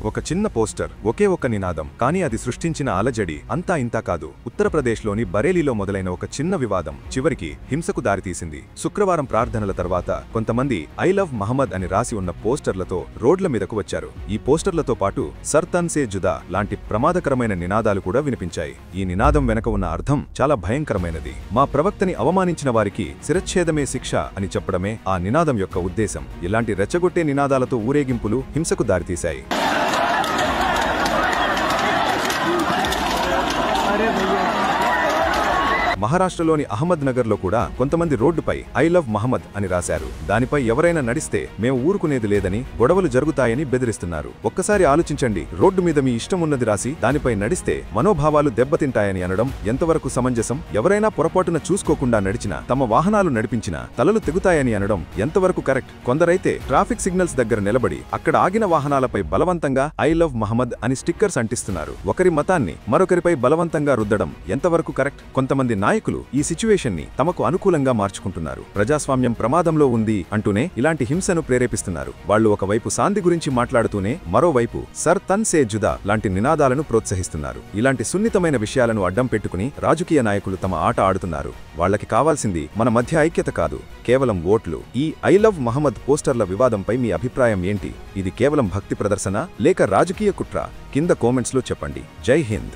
ఒక చిన్న పోస్టర్, ఒకే ఒక నినాదం, కానీ అది సృష్టించిన అలజడి అంతా ఇంతా కాదు. ఉత్తరప్రదేశ్లోని బరేలీలో మొదలైన ఒక చిన్న వివాదం చివరికి హింసకు దారితీసింది. శుక్రవారం ప్రార్థనల తర్వాత కొంతమంది ఐ లవ్ మహమ్మద్ అని రాసి ఉన్న పోస్టర్లతో రోడ్ల మీదకు వచ్చారు. ఈ పోస్టర్లతో పాటు సర్ తన్ సే జుదా లాంటి ప్రమాదకరమైన నినాదాలు కూడా వినిపించాయి. ఈ నినాదం వెనక ఉన్న అర్థం చాలా భయంకరమైనది. మా ప్రవక్తని అవమానించిన వారికి శిరచ్ఛేదమే శిక్ష అని చెప్పడమే ఆ నినాదం యొక్క ఉద్దేశం. ఇలాంటి రెచ్చగొట్టే నినాదాలతో ఊరేగింపులు హింసకు దారితీశాయి. మహారాష్ట్రలోని అహ్మద్ నగర్లో కూడా కొంతమంది రోడ్డుపై ఐ లవ్ మహమ్మద్ అని రాశారు. దానిపై ఎవరైనా నడిస్తే మేము ఊరుకునేది లేదని, గొడవలు జరుగుతాయని బెదిరిస్తున్నారు. ఒక్కసారి ఆలోచించండి, రోడ్డు మీద మీ ఇష్టం ఉన్నది రాసి దానిపై నడిస్తే మనోభావాలు దెబ్బతింటాయని అనడం ఎంతవరకు సమంజసం? ఎవరైనా పొరపాటున చూసుకోకుండా నడిచినా, తమ వాహనాలు నడిపించినా తలలు తెగుతాయని అనడం ఎంతవరకు కరెక్ట్? కొందరైతే ట్రాఫిక్ సిగ్నల్స్ దగ్గర నిలబడి అక్కడ ఆగిన వాహనాలపై బలవంతంగా ఐ లవ్ మహమ్మద్ అని స్టిక్కర్స్ అంటిస్తున్నారు. ఒకరి మతాన్ని మరొకరిపై బలవంతంగా రుద్దడం ఎంతవరకు కరెక్ట్? కొంతమంది నాయకులు ఈ సిచ్యువేషన్ ని తమకు అనుకూలంగా మార్చుకుంటున్నారు. ప్రజాస్వామ్యం ప్రమాదంలో ఉంది అంటూనే ఇలాంటి హింసను ప్రేరేపిస్తున్నారు. వాళ్లు ఒకవైపు శాంతి గురించి మాట్లాడుతూనే మరోవైపు సర్ తన్ సే జుదా లాంటి నినాదాలను ప్రోత్సహిస్తున్నారు. ఇలాంటి సున్నితమైన విషయాలను అడ్డం పెట్టుకుని రాజకీయ నాయకులు తమ ఆట ఆడుతున్నారు. వాళ్లకి కావాల్సింది మన మధ్య ఐక్యత కాదు, కేవలం ఓట్లు. ఈ ఐ లవ్ మహమ్మద్ పోస్టర్ల వివాదంపై మీ అభిప్రాయం ఏంటి? ఇది కేవలం భక్తి ప్రదర్శన లేక రాజకీయ కుట్ర? కింద కామెంట్స్లో చెప్పండి. జై హింద్.